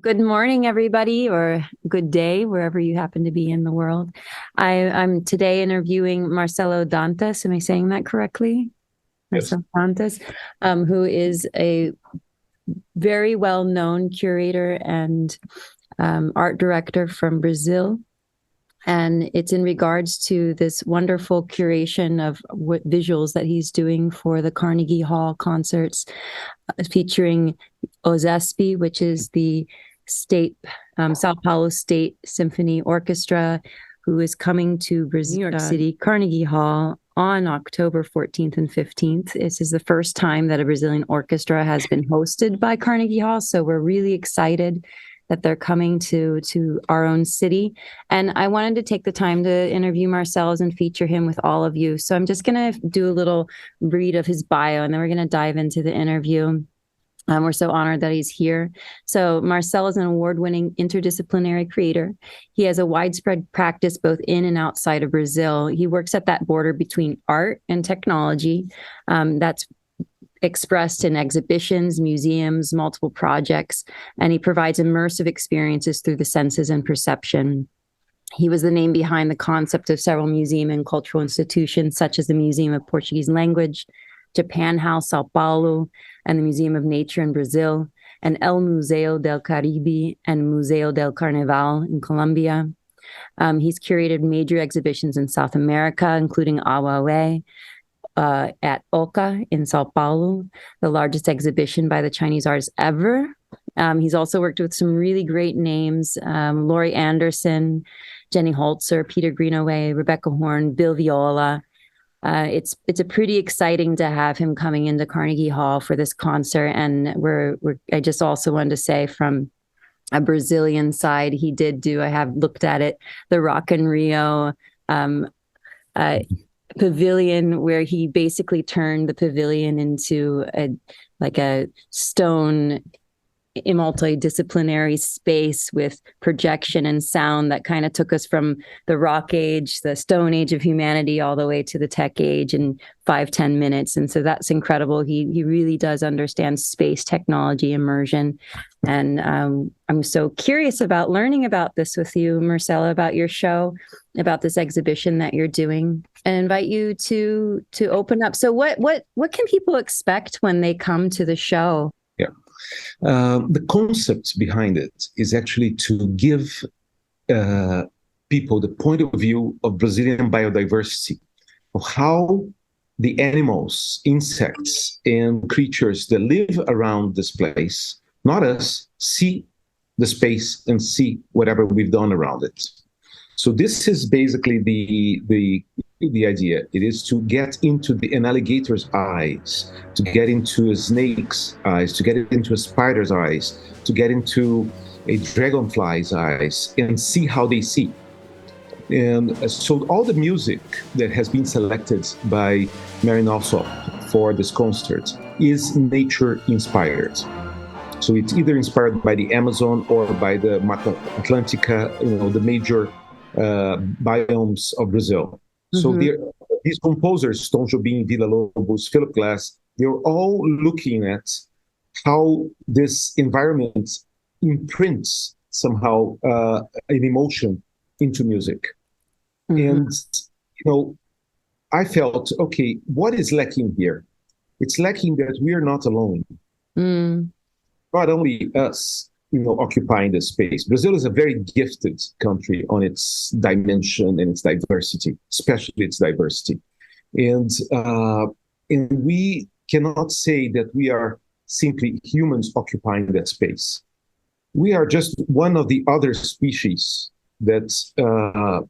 Good morning, everybody, or good day, wherever you happen to be in the world. I'm today interviewing Marcello Dantas. Am I saying that correctly? Yes. Marcelo Dantas, who is a very well-known curator and art director from Brazil. And it's in regards to this wonderful curation of visuals that he's doing for the Carnegie Hall concerts, featuring OSESP, which is the state, Sao Paulo State Symphony Orchestra, who is coming to Brazil, New York City, Carnegie Hall on October 14th and 15th. This is the first time that a Brazilian orchestra has been hosted by Carnegie Hall, so we're really excited that they're coming to our own city. And I wanted to take the time to interview Marcello and feature him with all of you. So I'm just going to do a little read of his bio, and then we're going to dive into the interview. We're so honored that he's here. So Marcel is an award-winning interdisciplinary creator. He has a widespread practice both in and outside of Brazil. He works at that border between art and technology. That's expressed in exhibitions, museums, multiple projects, and he provides immersive experiences through the senses and perception. He was the name behind the concept of several museum and cultural institutions, such as the Museum of Portuguese Language, Japan House, Sao Paulo, and the Museum of Nature in Brazil, and El Museo del Caribe and Museo del Carnaval in Colombia. He's curated major exhibitions in South America, including Awawe, at OCA in Sao Paulo, the largest exhibition by the Chinese artist ever. He's also worked with some really great names, Laurie Anderson, Jenny Holzer, Peter Greenaway, Rebecca Horn, Bill Viola. It's a pretty exciting to have him coming into Carnegie Hall for this concert. And I just also wanted to say, from a Brazilian side, he did do, I have looked at it, the Rock in Rio pavilion, where he basically turned the pavilion into a stone multidisciplinary space with projection and sound that kind of took us from the rock age, the stone age of humanity, all the way to the tech age in 5-10 minutes. And so that's incredible. He really does understand space, technology, immersion. And I'm so curious about learning about this with you, Marcelo, about your show, about this exhibition that you're doing, and invite you to open up. So what can people expect when they come to the show? Yeah. The concept behind it is actually to give people the point of view of Brazilian biodiversity, of how the animals, insects, and creatures that live around this place, not us, see the space and see whatever we've done around it. So this is basically the idea. It is to get into an alligator's eyes, to get into a snake's eyes, to get into a spider's eyes, to get into a dragonfly's eyes and see how they see. And so all the music that has been selected by Mary Alsop for this concert is nature inspired. So it's either inspired by the Amazon or by the Mata Atlântica, the major biomes of Brazil. So these composers, Tom Jobim, Villa-Lobos, Philip Glass, they're all looking at how this environment imprints somehow an emotion into music. And, I felt, okay, what is lacking here? It's lacking that we are not alone. Not only us, occupying this space. Brazil is a very gifted country on its dimension and its diversity, especially its diversity. And we cannot say that we are simply humans occupying that space. We are just one of the other species that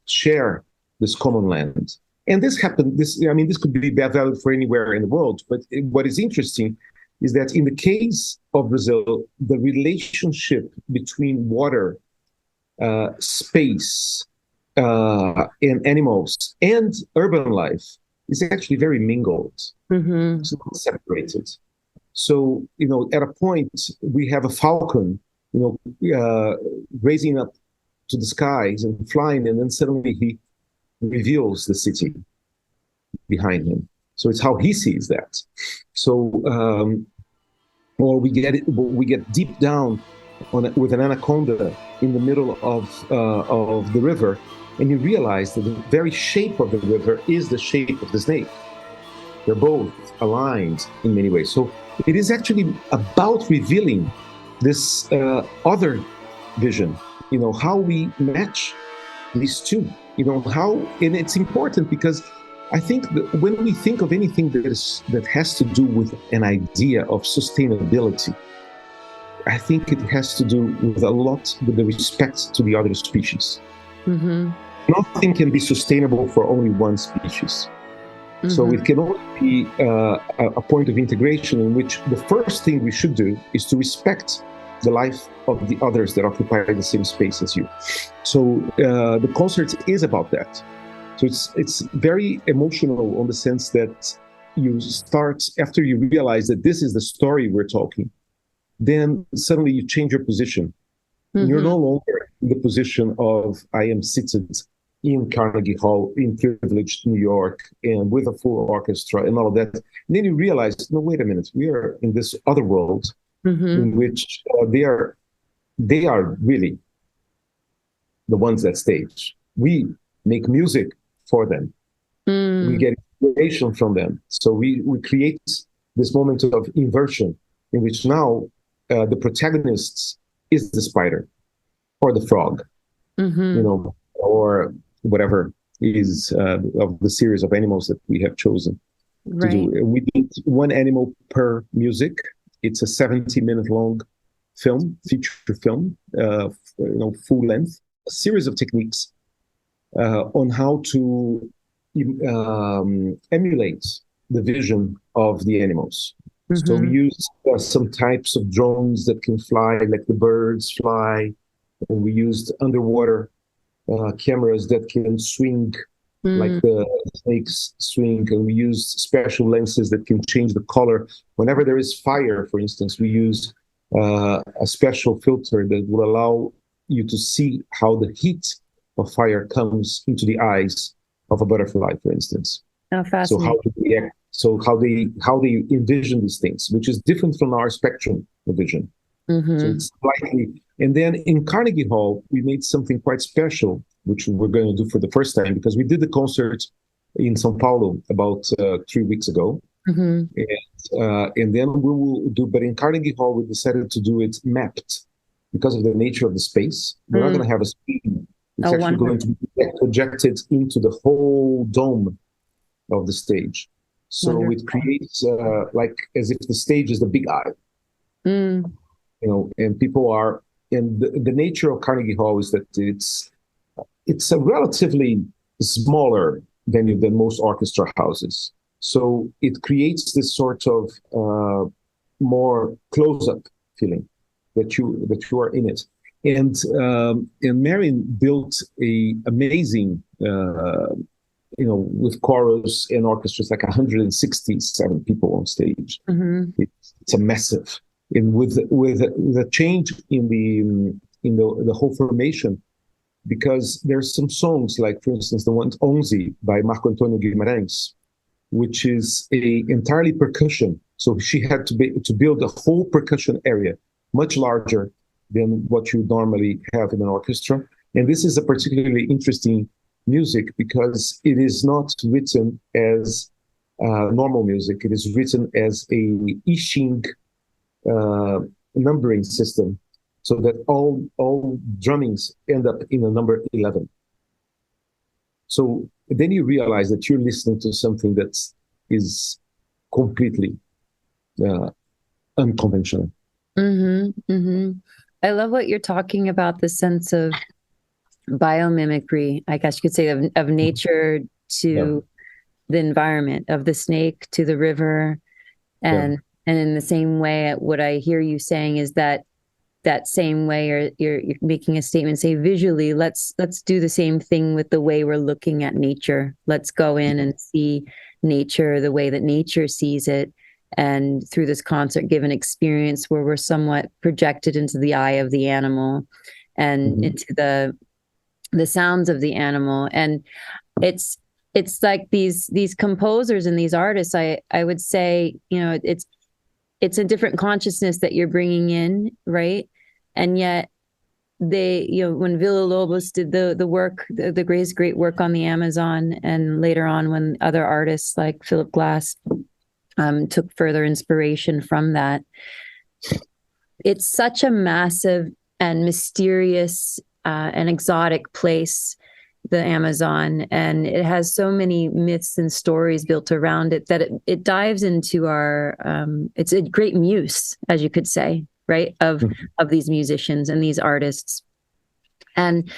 share this common land. And this could be valid for anywhere in the world. But what is interesting is that in the case of Brazil, the relationship between water, space, and animals and urban life is actually very mingled. It's not separated. So, at a point, we have a falcon, raising up to the skies and flying, and then suddenly he reveals the city behind him. So it's how he sees that. So, or we get deep down with an anaconda in the middle of the river, and you realize that the very shape of the river is the shape of the snake. They're both aligned in many ways. So it is actually about revealing this other vision, how we match these two, and it's important because I think that when we think of anything that has to do with an idea of sustainability, I think it has to do with a lot with the respect to the other species. Mm-hmm. Nothing can be sustainable for only one species. Mm-hmm. So it can only be a point of integration in which the first thing we should do is to respect the life of the others that occupy the same space as you. So the concert is about that. So it's very emotional on the sense that you start, after you realize that this is the story we're talking, then suddenly you change your position. Mm-hmm. You're no longer in the position of, I am seated in Carnegie Hall in privileged New York and with a full orchestra and all of that. And then you realize, no, wait a minute, we are in this other world in which they are really the ones that stage. We make music for them. We get inspiration from them. So we create this moment of inversion in which now the protagonist is the spider or the frog, or whatever is of the series of animals that we have chosen to do. We did one animal per music. It's a 70-minute long film, feature film, full length, a series of techniques on how to emulate the vision of the animals. Mm-hmm. So we use some types of drones that can fly, like the birds fly, and we used underwater cameras that can swing like the snakes swing, and we used special lenses that can change the color. Whenever there is fire, for instance, we use a special filter that will allow you to see how the heat of fire comes into the eyes of a butterfly, for instance. Oh, fascinating. So how they envision these things, which is different from our spectrum of vision. Mm-hmm. So it's slightly. And then in Carnegie Hall, we made something quite special, which we're going to do for the first time, because we did the concert in São Paulo about 3 weeks ago. Mm-hmm. And then we will do, but in Carnegie Hall, we decided to do it mapped because of the nature of the space. We're not going to have a screen. It's actually going to be projected into the whole dome of the stage. So it creates like as if the stage is the big eye. And people are, and the nature of Carnegie Hall is that it's a relatively smaller venue than most orchestra houses. So it creates this sort of more close-up feeling that you are in it. And Marion built a amazing, with chorus and orchestras, like 167 people on stage. Mm-hmm. It's a massive. And with the change in the whole formation, because there's some songs like, for instance, the one Onze by Marco Antonio Guimarães, which is a entirely percussion. So she had to build a whole percussion area, much larger than what you normally have in an orchestra. And this is a particularly interesting music because it is not written as normal music. It is written as a I Ching numbering system, so that all drummings end up in a number 11. So then you realize that you're listening to something that is completely unconventional. Mm-hmm, mm-hmm. I love what you're talking about, the sense of biomimicry, I guess you could say, of nature to the environment, of the snake to the river. And in the same way, what I hear you saying is that same way you're making a statement, say visually, let's do the same thing with the way we're looking at nature. Let's go in and see nature the way that nature sees it. And through this concert, give an experience where we're somewhat projected into the eye of the animal and into the sounds of the animal. And it's like these composers and these artists, I would say, it's a different consciousness that you're bringing in, right? and yet they, when Villa-Lobos did the work, the great work on the Amazon, and later on when other artists like Philip Glass took further inspiration from that. It's such a massive and mysterious and exotic place, the Amazon, and it has so many myths and stories built around it that it dives into our, it's a great muse, as you could say, right, of these musicians and these artists. And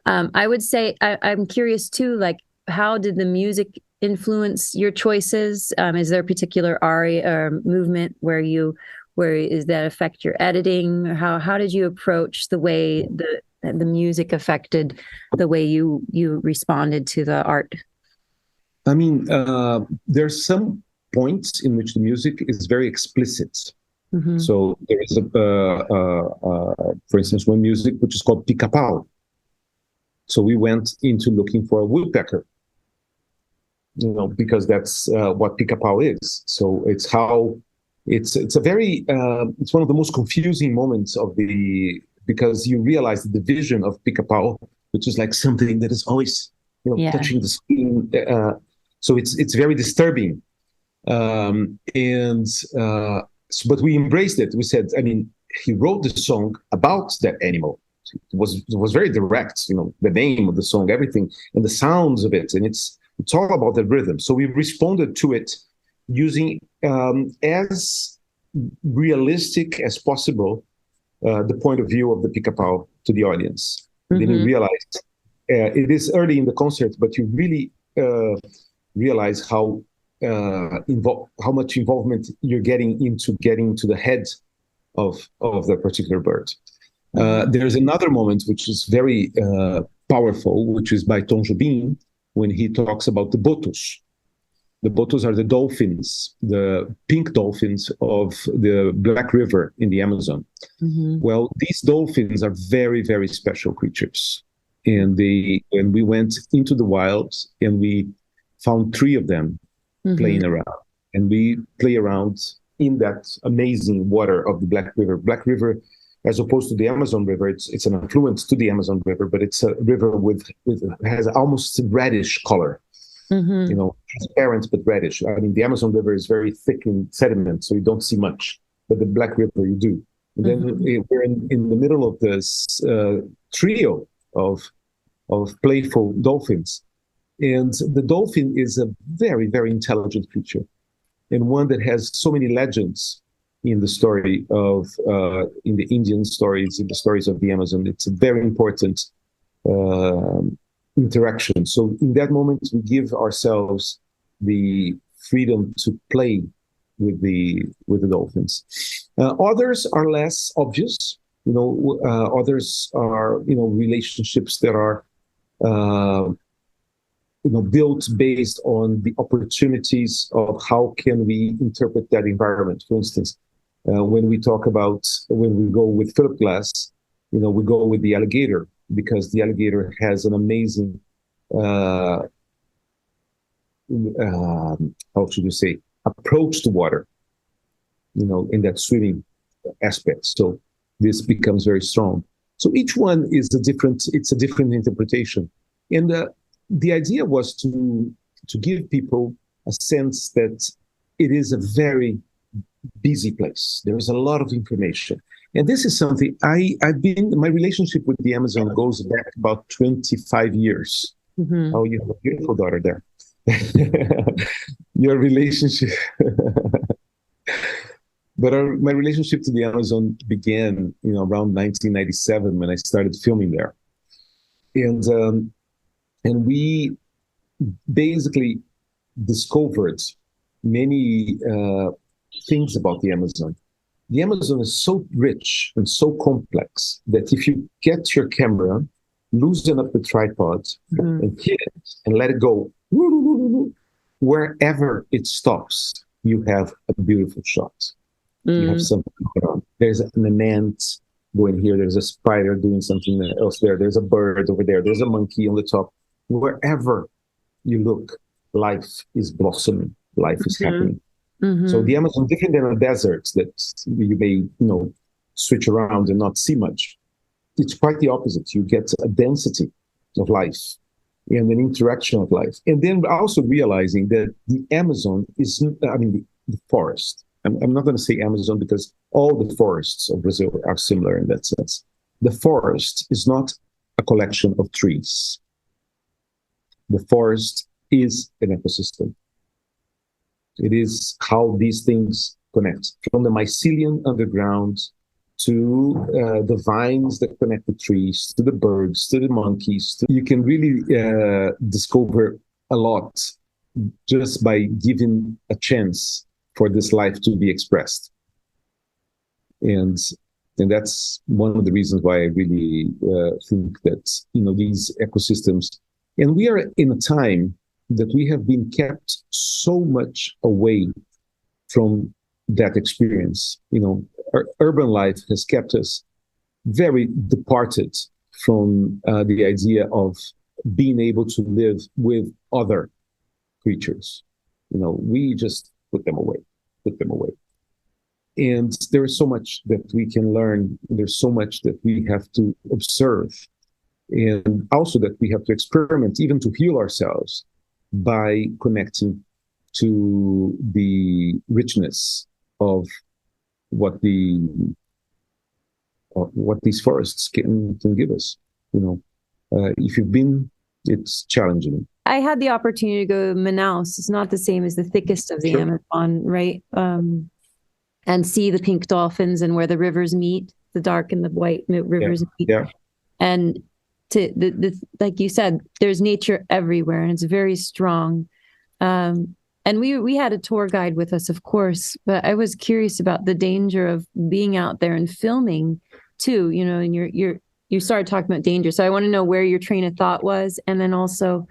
I would say I'm curious too, like, how did the music influence your choices? Is there a particular aria or movement where is that affect your editing? How did you approach the way the music affected the way you responded to the art? I mean, there's some points in which the music is very explicit. Mm-hmm. So there is for instance, one music which is called pica-pau. So we went into looking for a woodpecker, because that's what pica-pau is. So it's a very it's one of the most confusing moments because you realize the division of pica-pau, which is like something that is always touching the screen. So it's very disturbing, but we embraced it. We said, I mean, he wrote the song about that animal. It was very direct, the name of the song, everything, and the sounds of it, and it's all about the rhythm. So we responded to it using as realistic as possible the point of view of the pica-pau to the audience. Mm-hmm. Then you realize it is early in the concert, but you really realize how much involvement you're getting to the head of the particular bird. There's another moment which is very powerful, which is by Tom Jobim, when he talks about the botos. The botos are the dolphins, the pink dolphins of the Black River in the Amazon. Mm-hmm. Well, these dolphins are very, very special creatures. And we went into the wilds and we found 3 of them playing around. And we play around in that amazing water of the Black River. Black River, as opposed to the Amazon River, it's an affluent to the Amazon River, but it's a river with has almost reddish color, transparent but reddish. I mean, the Amazon River is very thick in sediment, so you don't see much, but the Black River you do. And then we're in the middle of this trio of playful dolphins, and the dolphin is a very, very intelligent creature, and one that has so many legends in the story of, in the Indian stories, in the stories of the Amazon. It's a very important interaction. So in that moment, we give ourselves the freedom to play with the dolphins. Others are less obvious. Others are relationships that are built based on the opportunities of how can we interpret that environment. For instance, when we go with Philip Glass, we go with the alligator, because the alligator has an amazing, how should you say, approach to water, in that swimming aspect. So this becomes very strong. So each one is a different interpretation. And the idea was to give people a sense that it is a very busy place. There is a lot of information. And this is something my relationship with the Amazon goes back about 25 years. Mm-hmm. Oh, you have a beautiful daughter there. Your relationship. But my relationship to the Amazon began, around 1997 when I started filming there. And we basically discovered many things about the Amazon. The Amazon is so rich and so complex that if you get your camera, loosen up the tripod, and hit it and let it go, wherever it stops, you have a beautiful shot. You have something going on. There's an ant going here. There's a spider doing something else there. There's a bird over there. There's a monkey on the top. Wherever you look, life is blossoming. Life is happening. Mm-hmm. So the Amazon, different than a desert that you may, switch around and not see much. It's quite the opposite. You get a density of life and an interaction of life. And then also realizing that the Amazon is, I mean, the forest. I'm not going to say Amazon because all the forests of Brazil are similar in that sense. The forest is not a collection of trees. The forest is an ecosystem. It is how these things connect, from the mycelium underground to the vines that connect the trees, to the birds, to the monkeys. You can really discover a lot just by giving a chance for this life to be expressed. And that's one of the reasons why I really think that, these ecosystems, and we are in a time that we have been kept so much away from that experience. Our urban life has kept us very departed from the idea of being able to live with other creatures. We just put them away. And there is so much that we can learn. There's so much that we have to observe, and also that we have to experiment, even to heal ourselves, by connecting to the richness of what these forests can give us. If you've been, it's challenging. I had the opportunity to go to Manaus. It's not the same as the thickest of the Sure. Amazon, right? And see the pink dolphins and where the rivers meet, the dark and the white rivers meet. Yeah. And to like you said, there's nature everywhere, and it's very strong. And we had a tour guide with us, of course, but I was curious about the danger of being out there and filming too. And you started talking about danger, so I want to know where your train of thought was, and then also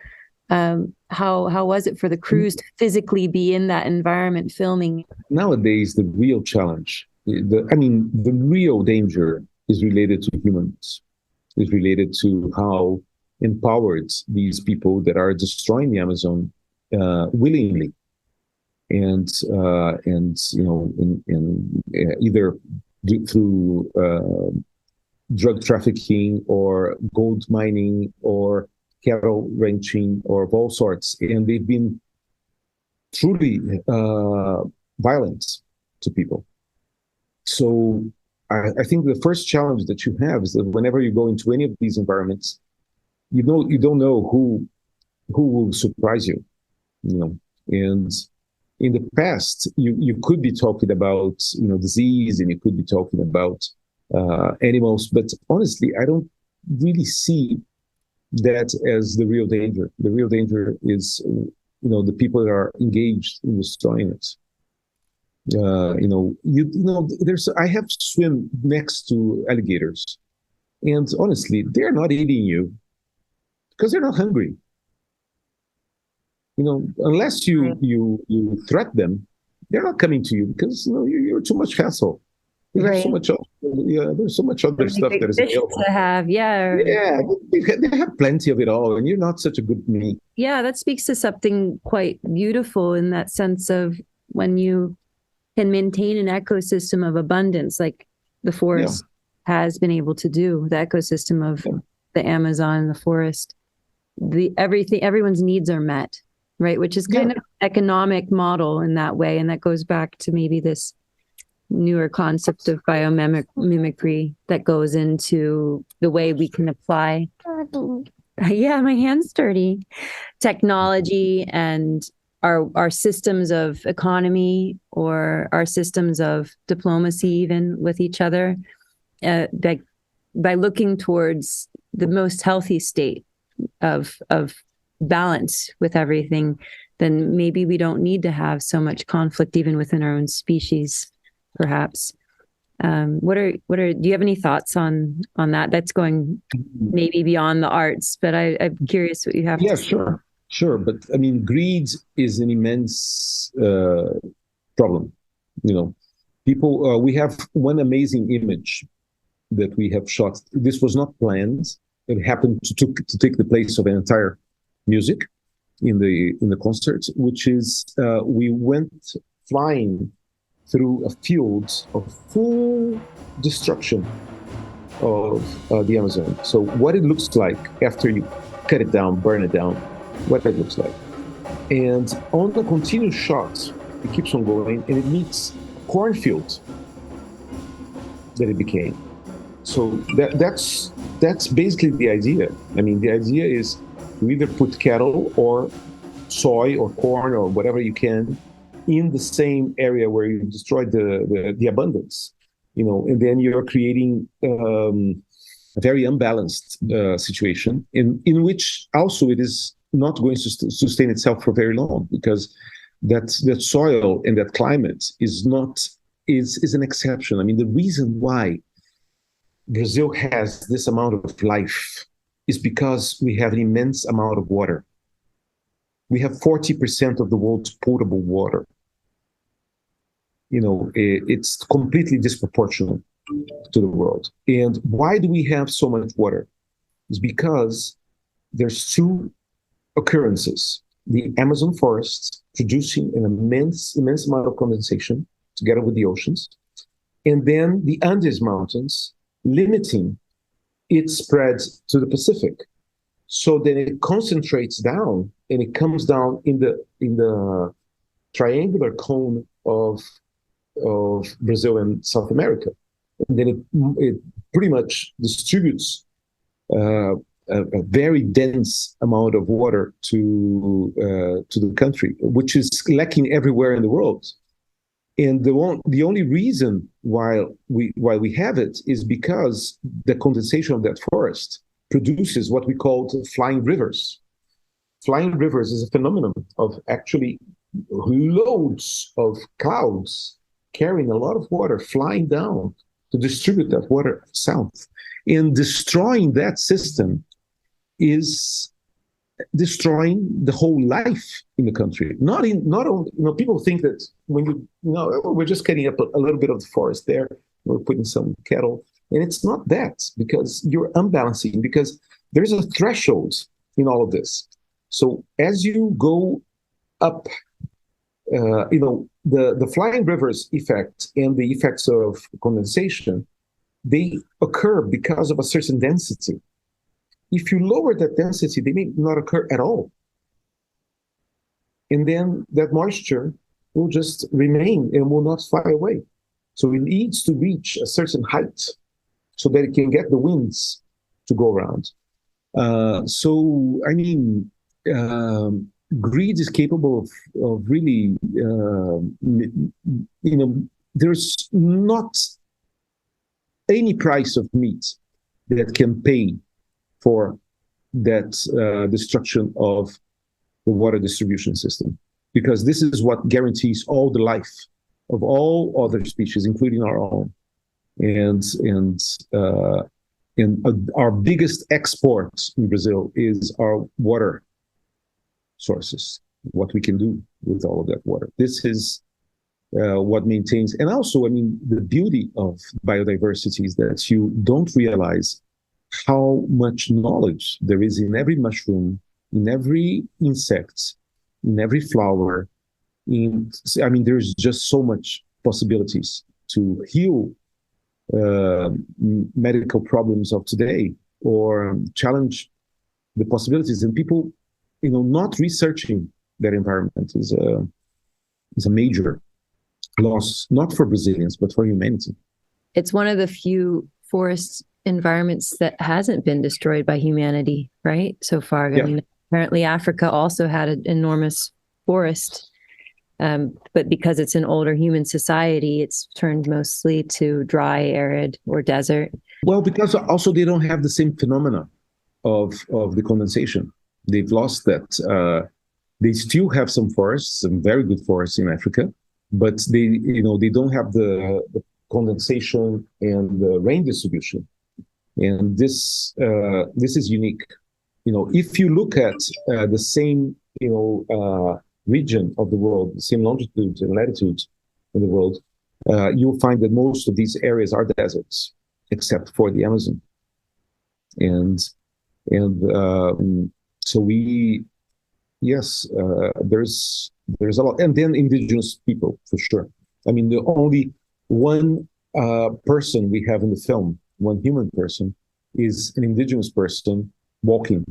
how was it for the crews to physically be in that environment filming? Nowadays, the real challenge, the real danger is related to humans, is related to how empowered these people that are destroying the Amazon willingly, and either through drug trafficking or gold mining or cattle ranching or of all sorts, and they've been truly violent to people. So I think the first challenge that you have is that whenever you go into any of these environments, you don't know who will surprise you. And in the past, you could be talking about disease, and you could be talking about animals, but honestly, I don't really see that as the real danger. The real danger is the people that are engaged in destroying it. I have swim next to alligators, and honestly, they're not eating you because they're not hungry. Unless you threat them, they're not coming to you because you're too much hassle. There's so much. There's so much other stuff that is available to have. Yeah. They have plenty of it all, and you're not such a good meat. Yeah, that speaks to something quite beautiful in that sense of when you can maintain an ecosystem of abundance, like the forest has been able to do, the ecosystem of the Amazon, the forest, everyone's needs are met, right? Which is kind of economic model in that way. And that goes back to maybe this newer concept of biomimicry that goes into the way we can apply. Yeah, my hand's dirty. Technology and our systems of economy, or our systems of diplomacy, even with each other, by looking towards the most healthy state of balance with everything, then maybe we don't need to have so much conflict even within our own species. Perhaps. Do you have any thoughts on that? That's going maybe beyond the arts, but I'm curious what you have to say. Sure. But greed is an immense problem. People, we have one amazing image that we have shot. This was not planned. It happened to take the place of an entire music in the concert, which is we went flying through a field of full destruction of the Amazon. So what it looks like after you cut it down, burn it down, what it looks like. And on the continuous shot, it keeps on going, and it meets a cornfield that it became. So that's basically the idea. I mean, the idea is you either put cattle or soy or corn or whatever you can in the same area where you destroyed the abundance, and then you're creating a very unbalanced situation in which also it is not going to sustain itself for very long, because that soil and that climate is an exception. I mean, the reason why Brazil has this amount of life is because we have an immense amount of water. We have 40% of the world's potable water. It's completely disproportionate to the world. And why do we have so much water? It's because there's two occurrences. The Amazon forests producing an immense amount of condensation together with the oceans, and then the Andes Mountains limiting its spread to the Pacific. So then it concentrates down, and it comes down in the triangular cone of Brazil and South America. And then it pretty much distributes a very dense amount of water to the country, which is lacking everywhere in the world. And the only reason why we have it is because the condensation of that forest produces what we call flying rivers. Flying rivers is a phenomenon of actually loads of clouds carrying a lot of water flying down to distribute that water south. And destroying that system is destroying the whole life in the country. Not only, people think that when we're just cutting up a little bit of the forest there, we're putting some cattle, and it's not that, because you're unbalancing, because there's a threshold in all of this. So as you go up, the flying rivers effect and the effects of condensation, they occur because of a certain density. If you lower that density, they may not occur at all. And then that moisture will just remain and will not fly away. So it needs to reach a certain height so that it can get the winds to go around. Greed is capable of really, there's not any price of meat that can pay for that destruction of the water distribution system, because this is what guarantees all the life of all other species, including our own. And our biggest export in Brazil is our water sources, what we can do with all of that water. This is what maintains, and also, the beauty of biodiversity is that you don't realize how much knowledge there is in every mushroom, in every insect, in every flower. There's just so much possibilities to heal medical problems of today, or challenge the possibilities. And people, not researching that environment is a major loss, not for Brazilians, but for humanity. It's one of the few forest environments that hasn't been destroyed by humanity, right? So far. Yeah. Apparently Africa also had an enormous forest, but because it's an older human society, it's turned mostly to dry, arid, or desert. Well, because also they don't have the same phenomena of the condensation. They've lost that. They still have some forests, some very good forests in Africa, but they don't have the condensation and the rain distribution. And this is unique. If you look at the same region of the world, the same longitude and latitude in the world, you'll find that most of these areas are deserts, except for the Amazon. And so there's a lot, and then indigenous people, for sure. I mean, the only one person we have in the film, one human person, is an indigenous person walking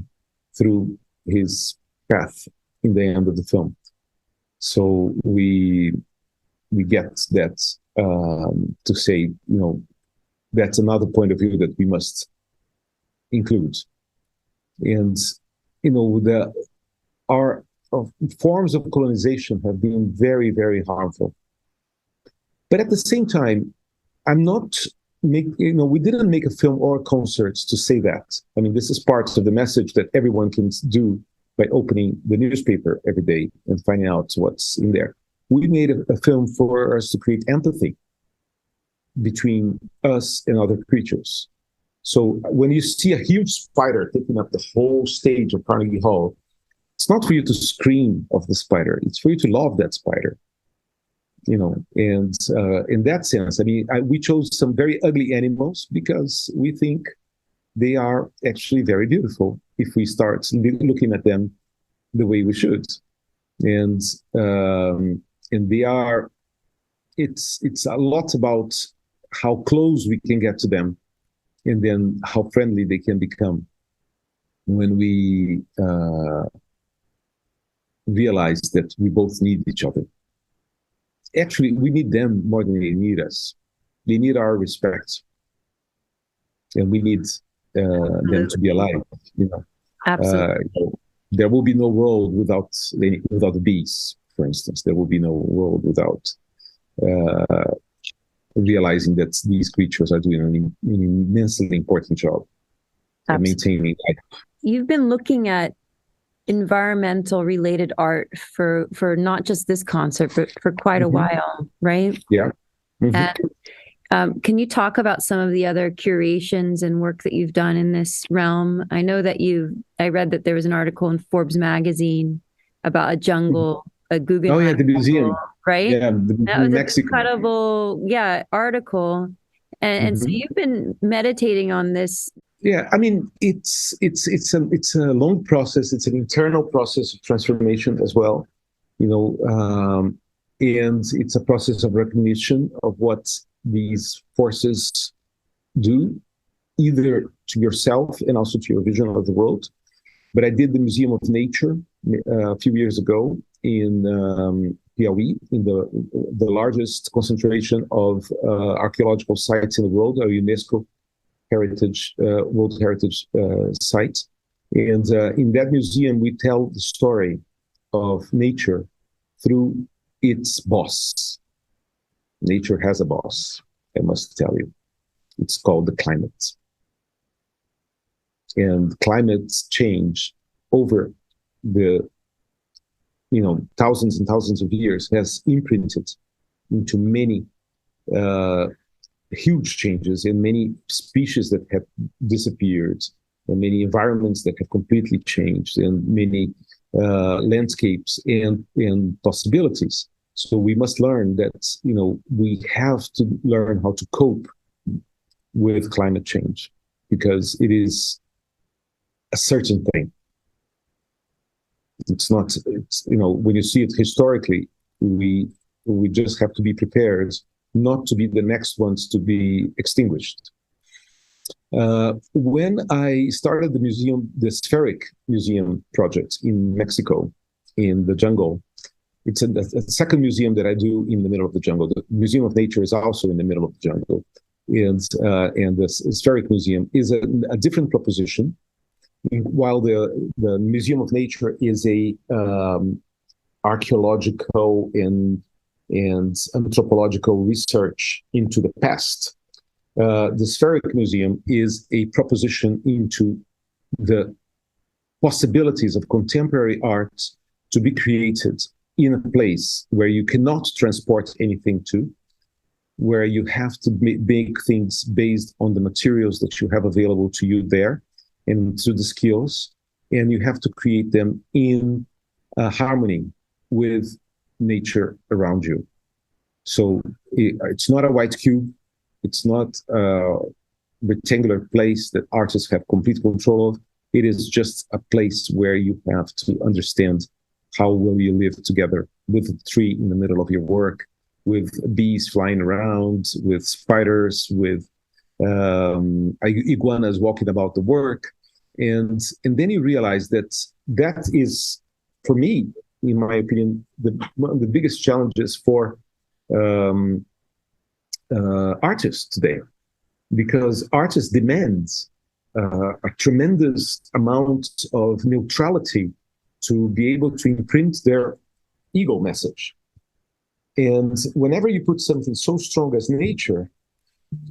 through his path in the end of the film. So we get that to say, that's another point of view that we must include. And our forms of colonization have been very, very harmful. But at the same time, I'm not we didn't make a film or a concert to say that. I mean, this is part of the message that everyone can do by opening the newspaper every day and finding out what's in there. We made a film for us to create empathy between us and other creatures. So when you see a huge spider taking up the whole stage of Carnegie Hall, it's not for you to scream of the spider. It's for you to love that spider. And in that sense, I mean, we chose some very ugly animals because we think they are actually very beautiful if we start looking at them the way we should. And they are, it's a lot about how close we can get to them and then how friendly they can become when we realize that we both need each other. Actually, we need them more than they need us. They need our respect, and we need them to be alive. Absolutely. There will be no world without the bees, for instance. There will be no world without realizing that these creatures are doing an immensely important job at maintaining life. You've been looking at environmental related art for not just this concert, but for quite a while, right? Yeah. And can you talk about some of the other curations and work that you've done in this realm? I know that I read that there was an article in Forbes magazine about a jungle, a Guggenheim. Oh yeah, the museum, jungle, right? Yeah, that was Mexico. An incredible, article. And so you've been meditating on this. Yeah, I mean, it's a long process. It's an internal process of transformation as well, and it's a process of recognition of what these forces do, either to yourself and also to your vision of the world. But I did the Museum of Nature a few years ago in Piauí, in the largest concentration of archaeological sites in the world, a UNESCO World Heritage site. And in that museum, we tell the story of nature through its boss. Nature has a boss, I must tell you. It's called the climate. And climate change over the thousands and thousands of years has imprinted into many huge changes in many species that have disappeared, and many environments that have completely changed, and many landscapes and possibilities. So we must learn that we have to learn how to cope with climate change, because it is a certain thing. It's not. When you see it historically, we just have to be prepared not to be the next ones to be extinguished. When I started the Spheric Museum project in Mexico, in the jungle, it's a second museum that I do in the middle of the jungle. The Museum of Nature is also in the middle of the jungle. And the Spheric Museum is a different proposition. While the Museum of Nature is a archaeological and anthropological research into the past, the Spheric Museum is a proposition into the possibilities of contemporary art to be created in a place where you cannot transport anything to, where you have to make things based on the materials that you have available to you there and through the skills, and you have to create them in harmony with nature around you. So it's not a white cube. It's not a rectangular place that artists have complete control of. It is just a place where you have to understand how will you live together with a tree in the middle of your work, with bees flying around, with spiders, with iguanas walking about the work, and then you realize that that is, for me, in my opinion, one of the biggest challenges for um, artists today, because artists demand a tremendous amount of neutrality to be able to imprint their ego message. And whenever you put something so strong as nature,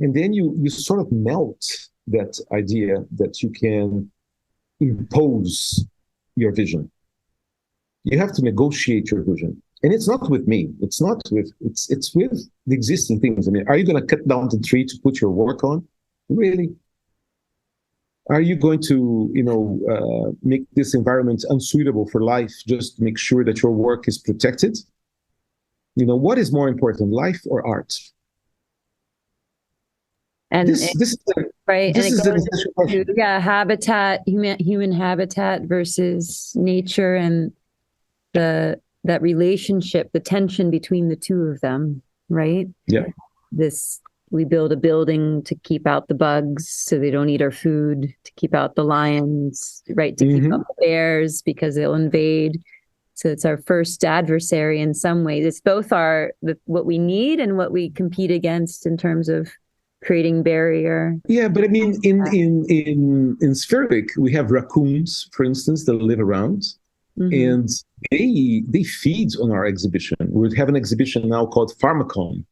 and then you sort of melt that idea that you can impose your vision. You have to negotiate your vision. And it's not with me. It's not with, it's with the existing things. I mean, are you going to cut down the tree to put your work on? Really? Are you going to, make this environment unsuitable for life just to make sure that your work is protected? What is more important, life or art? And this is right, this and is it an essential question. habitat, human habitat versus nature, and that relationship, the tension between the two of them, right? Yeah. We build a building to keep out the bugs so they don't eat our food, to keep out the lions, right? To keep out the bears because they'll invade. So it's our first adversary in some ways. It's both what we need and what we compete against in terms of creating barrier. Yeah, but I mean, in Spheric, we have raccoons, for instance, that live around, and they feed on our exhibition. We have an exhibition now called Pharmacon,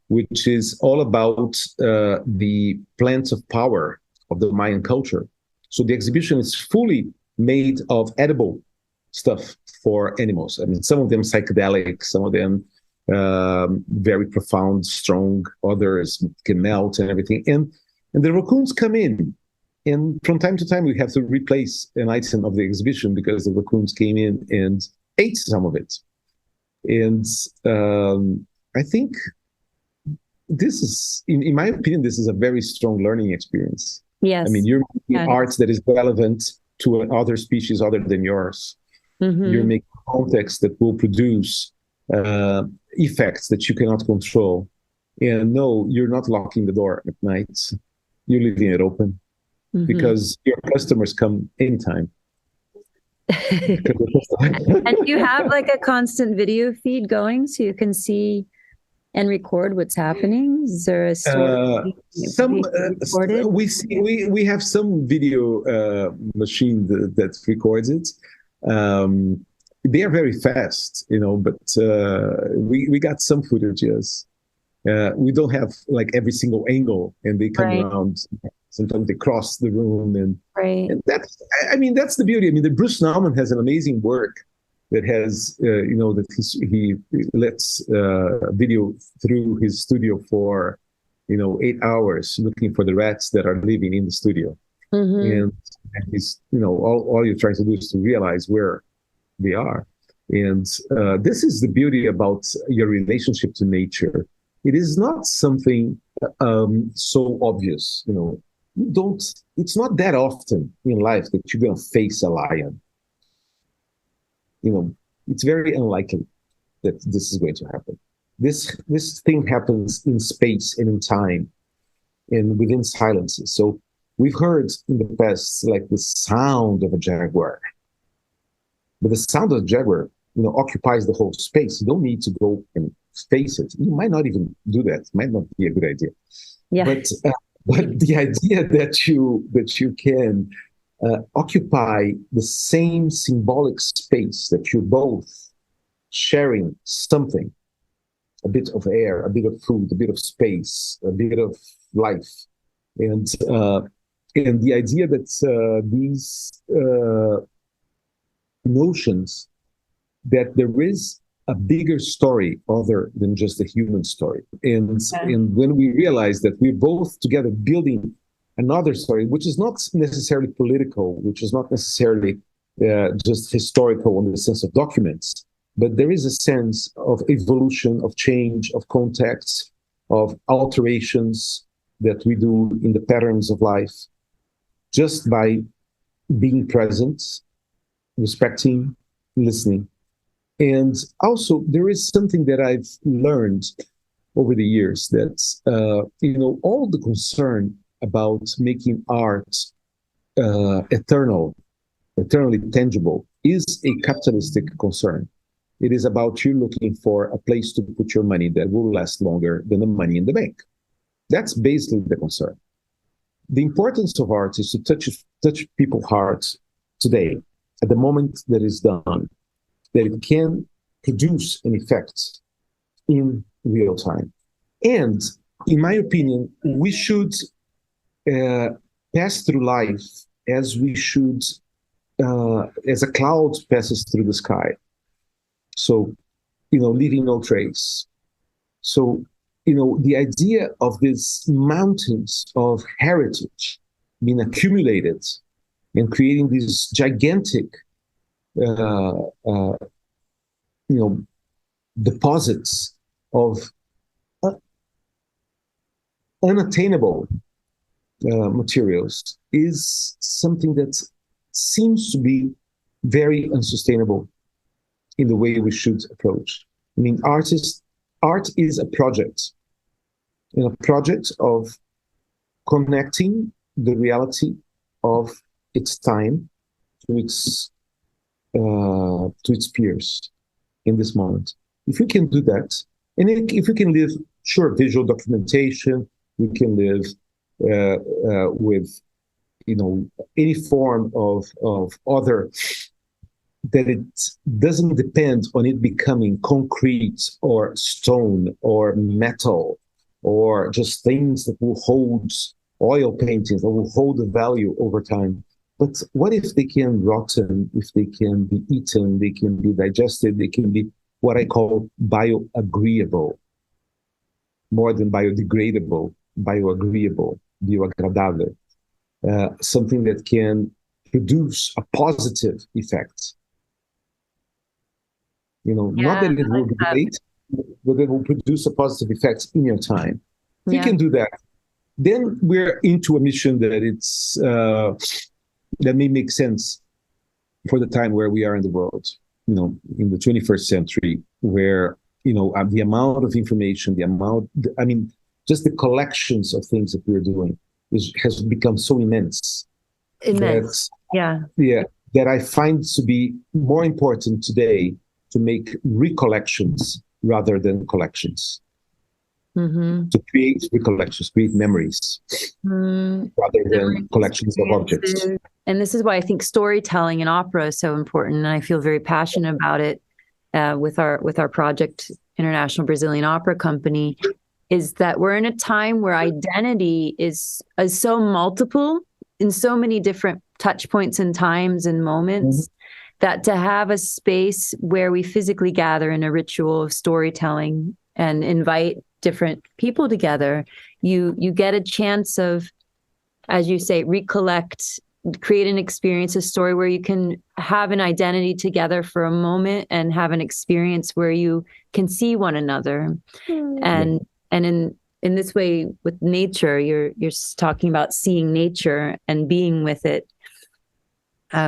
which is all about the plants of power of the Mayan culture. So the exhibition is fully made of edible stuff for animals. I mean, some of them psychedelic, some of them very profound, strong, others can melt and everything. And the raccoons come in. And from time to time, we have to replace an item of the exhibition because the raccoons came in and ate some of it. And I think this is, in my opinion, this is a very strong learning experience. Yes. I mean, you're making art that is relevant to other species other than yours. You're making context that will produce effects that you cannot control. And no, you're not locking the door at night. You're leaving it open because your customers come anytime. And you have like a constant video feed going so you can see and record what's happening? Is there a story we have some video machine that records it. They are very fast, but we got some footage, yes. We don't have like every single angle, and they come around. Sometimes they cross the room, and that's the beauty. I mean, the Bruce Nauman has an amazing work that has, that he lets video through his studio for, 8 hours looking for the rats that are living in the studio. And he's, all you're trying to do is to realize where they are. And this is the beauty about your relationship to nature. It is not something so obvious, it's not that often in life that you're going to face a lion. It's very unlikely that this is going to happen. This thing happens in space and in time and within silences. So we've heard in the past, like the sound of a jaguar, but the sound of a jaguar, occupies the whole space. You don't need to go and face it. You might not even do that. It might not be a good idea. Yeah. But the idea that you can occupy the same symbolic space, that you're both sharing something, a bit of air, a bit of food, a bit of space, a bit of life, and the idea that these notions that there is a bigger story other than just a human story. And when we realize that we're both together building another story, which is not necessarily political, which is not necessarily just historical in the sense of documents, but there is a sense of evolution, of change, of context, of alterations that we do in the patterns of life just by being present, respecting, listening. And also, there is something that I've learned over the years that, all the concern about making art eternally tangible, is a capitalistic concern. It is about you looking for a place to put your money that will last longer than the money in the bank. That's basically the concern. The importance of art is to touch people's hearts today, at the moment that it's done, that it can produce an effect in real time. And in my opinion, we should pass through life as we should, as a cloud passes through the sky. So, leaving no trace. So, the idea of these mountains of heritage being accumulated and creating these gigantic, deposits of unattainable materials is something that seems to be very unsustainable in the way we should approach. I mean, art is a project, and a project of connecting the reality of its time to its peers in this moment. If we can do that, and if we can live, sure, visual documentation, we can live with, any form of other, that it doesn't depend on it becoming concrete or stone or metal or just things that will hold, oil paintings that will hold the value over time. But what if they can rotten, if they can be eaten, they can be digested, they can be what I call bioagreeable, more than biodegradable, bioagreeable, bioagradável, something that can produce a positive effect. Not that it will be great, but it will produce a positive effect in your time. If you can do that, then we're into a mission that that may make sense for the time where we are in the world, in the 21st century, where, the amount of information, just the collections of things that we're doing has become so immense. That I find to be more important today to make recollections rather than collections. Mm-hmm. To create recollections, create memories, rather than collections of objects. And this is why I think storytelling in opera is so important, and I feel very passionate about it with our project, International Brazilian Opera Company, is that we're in a time where identity is so multiple in so many different touch points and times and moments. Mm-hmm. That to have a space where we physically gather in a ritual of storytelling and invite different people together, you get a chance of, as you say, recollect, create an experience, a story where you can have an identity together for a moment and have an experience where you can see one another. Mm-hmm. And in this way with nature, you're talking about seeing nature and being with it,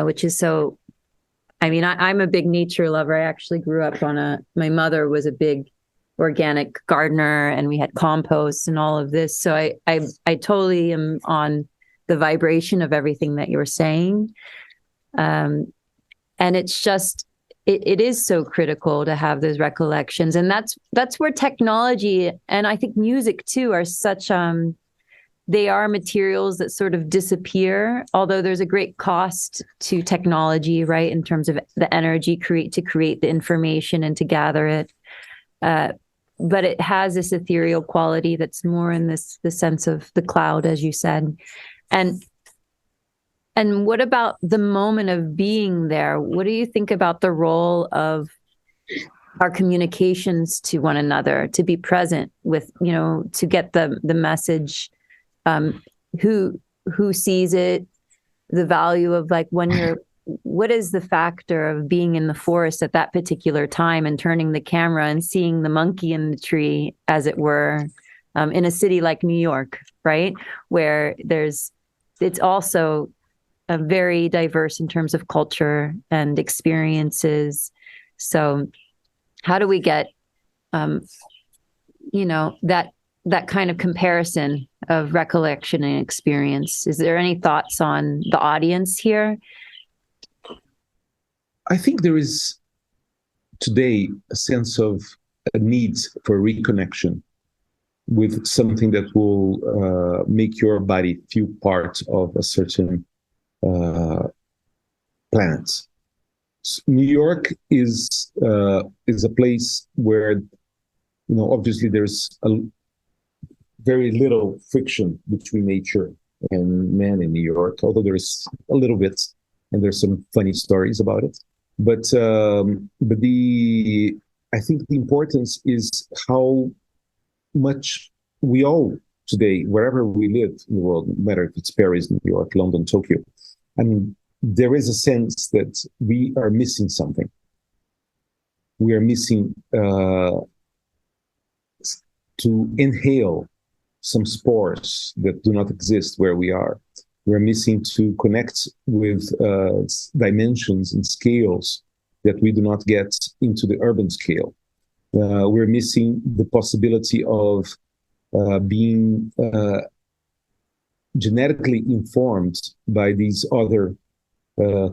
which is so. I mean, I'm a big nature lover. I actually grew up my mother was a big organic gardener, and we had compost and all of this. So I totally am on the vibration of everything that you're saying. And it's just, it is so critical to have those recollections. And that's where technology and I think music too are such, they are materials that sort of disappear, although there's a great cost to technology, right? In terms of the energy to create the information and to gather it. But it has this ethereal quality that's more in the sense of the cloud, as you said. And what about the moment of being there? What do you think about the role of our communications to one another, to be present with, to get the message? Who sees it, the value of what is the factor of being in the forest at that particular time and turning the camera and seeing the monkey in the tree, as it were, in a city like New York, right? Where it's also very diverse in terms of culture and experiences. So how do we get, that kind of comparison of recollection and experience? Is there any thoughts on the audience here? I think there is today a sense of a need for reconnection with something that will make your body feel part of a certain planet. New York is a place where, obviously there's very little friction between nature and man in New York, although there is a little bit, and there's some funny stories about it. But I think the importance is how much we all today, wherever we live in the world, no matter if it's Paris, New York, London, Tokyo, I mean, there is a sense that we are missing something. We are missing to inhale some spores that do not exist where we are. We're missing to connect with dimensions and scales that we do not get into the urban scale. We're missing the possibility of being genetically informed by these other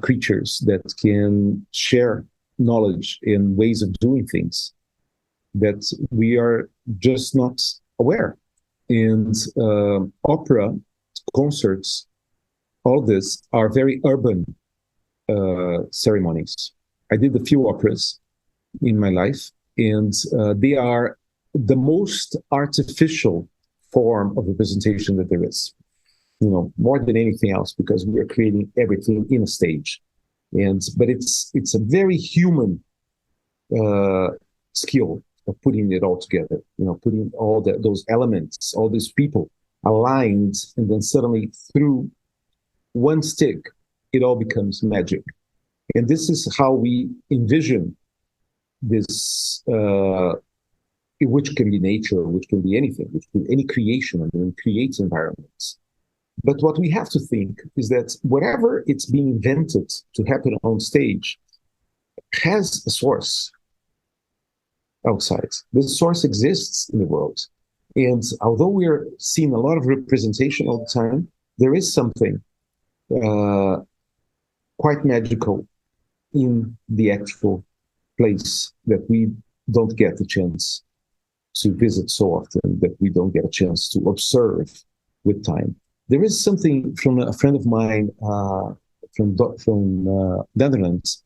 creatures that can share knowledge and ways of doing things that we are just not aware. And opera, concerts, all this are very urban ceremonies. I did a few operas in my life, and they are the most artificial form of representation that there is. More than anything else, because we are creating everything in a stage, but it's a very human skill of putting it all together. Putting all those elements, all these people aligned, and then suddenly through one stick, it all becomes magic. And this is how we envision this, which can be nature, which can be anything, which can be any creation, and creates environments. But what we have to think is that whatever it's being invented to happen on stage has a source outside. This source exists in the world. And although we're seeing a lot of representation all the time, there is something quite magical in the actual place that we don't get the chance to visit so often, that we don't get a chance to observe with time. There is something from a friend of mine from Netherlands,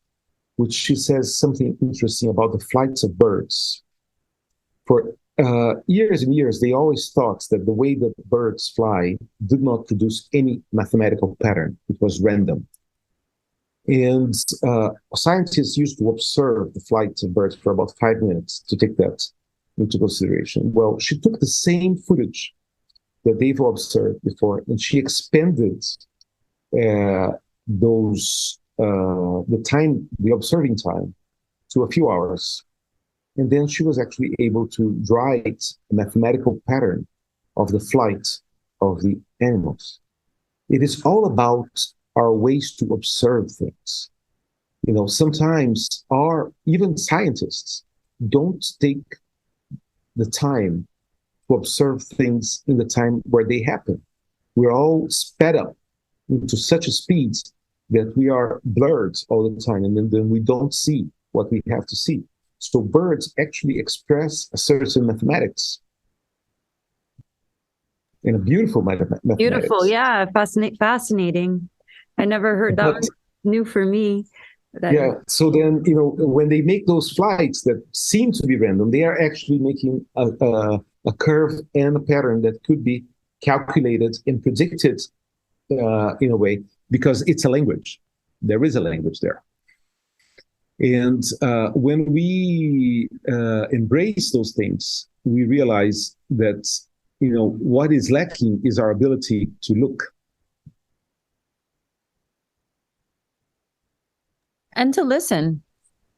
which she says something interesting about the flights of birds. For years and years, they always thought that the way that birds fly did not produce any mathematical pattern. It was random. And scientists used to observe the flights of birds for about 5 minutes to take that into consideration. Well, she took the same footage that they've observed before, and she expanded the observing time to a few hours. And then she was actually able to write a mathematical pattern of the flight of the animals. It is all about our ways to observe things. Sometimes even scientists don't take the time to observe things in the time where they happen. We're all sped up into such a speed that we are blurred all the time, and then we don't see what we have to see. So birds actually express a certain mathematics, and a beautiful mathematics. Beautiful, yeah, fascinating. I never heard that. Was new for me. Yeah. So then, when they make those flights that seem to be random, they are actually making a curve and a pattern that could be calculated and predicted in a way, because it's a language. There is a language there. And when we embrace those things, we realize that, what is lacking is our ability to look. And to listen.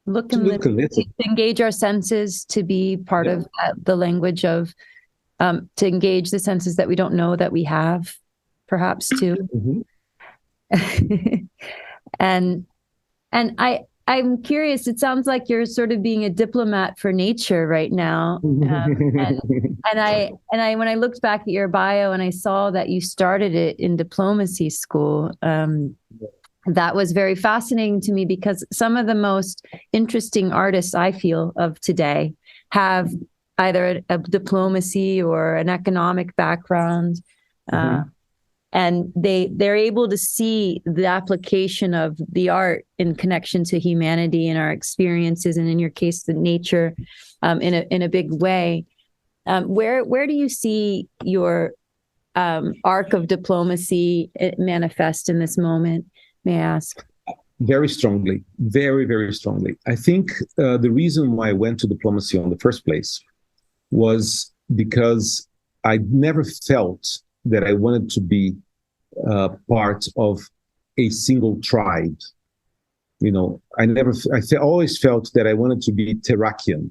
Look and listen. To engage our senses, to be part of the language of, to engage the senses that we don't know that we have, perhaps too. Mm-hmm. And I'm curious. It sounds like you're sort of being a diplomat for nature right now. And when I looked back at your bio and I saw that you started it in diplomacy school, that was very fascinating to me because some of the most interesting artists I feel of today have either a diplomacy or an economic background. And they're able to see the application of the art in connection to humanity and our experiences, and in your case, the nature, in a big way. Where do you see your arc of diplomacy manifest in this moment? May I ask? Very strongly, very, very strongly. I think the reason why I went to diplomacy in the first place was because I never felt that I wanted to be part of a single tribe. I always felt that I wanted to be Terrakian.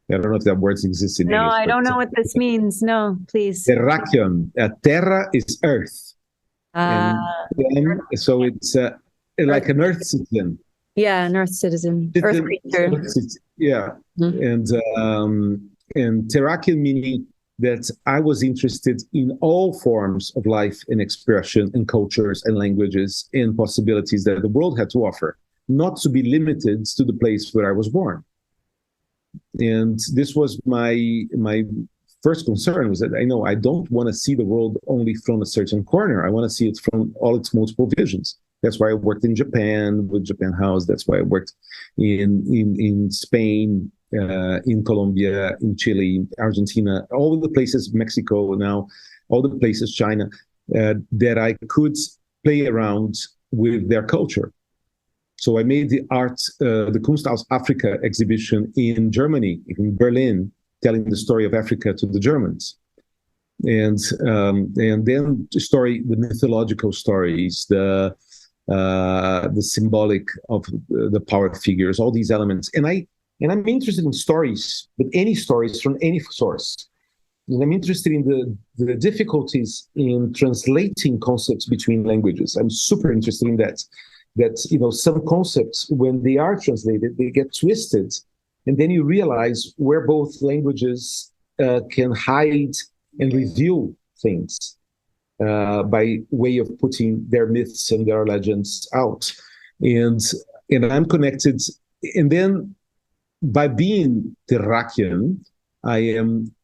I don't know if that word exists in No, English. I don't know what this means. No, please. Terrakian. Terra is earth. Uh, So it's like an earth citizen. Yeah, an earth citizen, earth creature. Yeah. And Terrakian meaning that I was interested in all forms of life and expression and cultures and languages and possibilities that the world had to offer, not to be limited to the place where I was born. And this was my first concern, was that I don't want to see the world only from a certain corner. I want to see it from all its multiple visions. That's why I worked in Japan with Japan House. That's why I worked in Spain, in Colombia, in Chile, Argentina, all of the places, Mexico now, all the places, China, that I could play around with their culture. So I made the Kunsthaus Africa exhibition in Germany, in Berlin, telling the story of Africa to the Germans. And then the mythological stories, the symbolic of the power figures, all these elements. And I'm interested in stories, but any stories from any source. And I'm interested in the difficulties in translating concepts between languages. I'm super interested in that. That some concepts, when they are translated, they get twisted, and then you realize where both languages can hide and reveal things by way of putting their myths and their legends out. And I'm connected. And then by being Terrakian, I am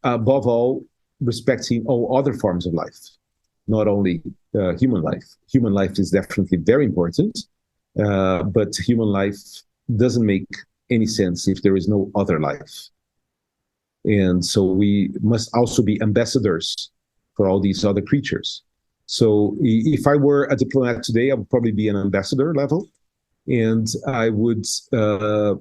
above all respecting all other forms of life, not only human life. Human life is definitely very important, but human life doesn't make any sense if there is no other life. And so we must also be ambassadors for all these other creatures. So if I were a diplomat today, I would probably be an ambassador level, and I would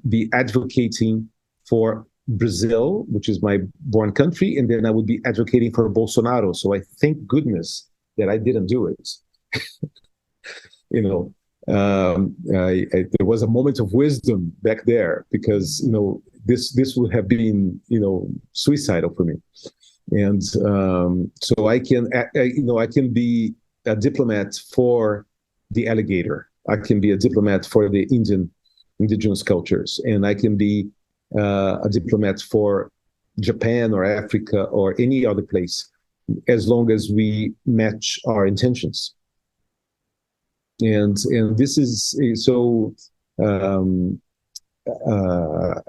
be advocating for Brazil, which is my born country, and then I would be advocating for Bolsonaro. So I thank goodness that I didn't do it. There was a moment of wisdom back there, because this would have been suicidal for me. And so I can be a diplomat for the alligator. I can be a diplomat for the indigenous cultures, and I can be a diplomat for Japan or Africa or any other place, as long as we match our intentions. And this is so.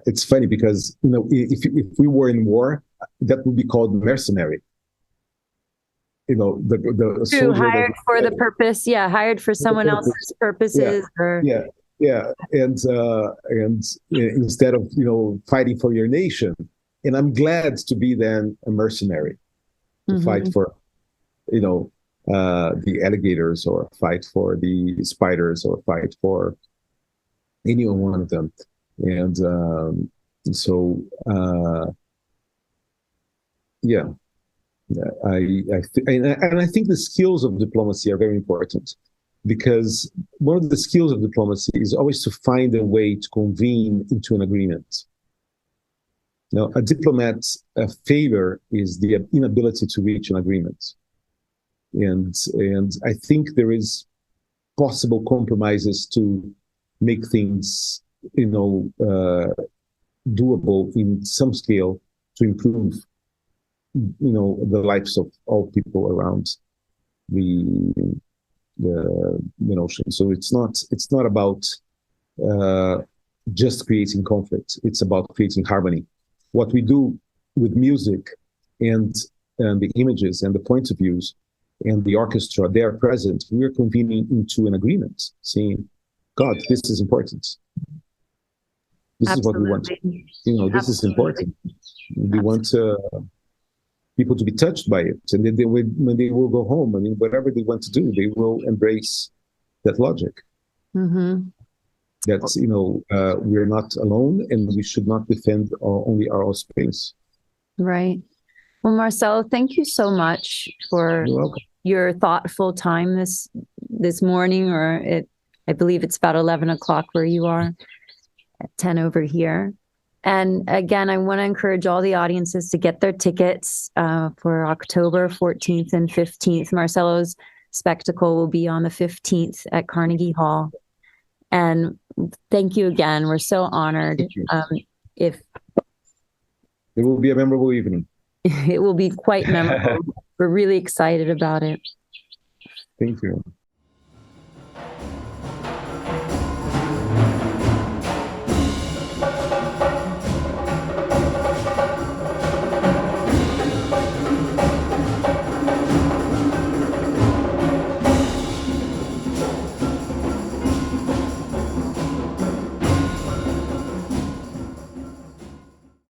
It's funny because if we were in war, that would be called mercenary. The soldier hired for the purpose, hired for someone else's purposes, yeah, and instead of fighting for your nation. And I'm glad to be then a mercenary, to fight for the alligators, or fight for the spiders, or fight for any one of them. And I think the skills of diplomacy are very important, because one of the skills of diplomacy is always to find a way to convene into an agreement. Now, a diplomat's failure is the inability to reach an agreement. And I think there is possible compromises to make things, doable in some scale to improve, the lives of all people around the ocean. So it's not about just creating conflict. It's about creating harmony. What we do with music and the images and the points of views and the orchestra, they are present. We are convening into an agreement, saying, God, this is important. This is what we want. Absolutely. This is important. We want people to be touched by it. And then when they will go home, whatever they want to do, they will embrace that logic. Mm-hmm. That, we're not alone and we should not defend only our own space. Right. Well, Marcello, thank you so much for You're welcome. your thoughtful time this morning, I believe it's about 11 o'clock where you are, at 10 over here. And again, I want to encourage all the audiences to get their tickets for October 14th and 15th. Marcello's spectacle will be on the 15th at Carnegie Hall. And thank you again. We're so honored. If It will be a memorable evening. it will be quite memorable. We're really excited about it. Thank you.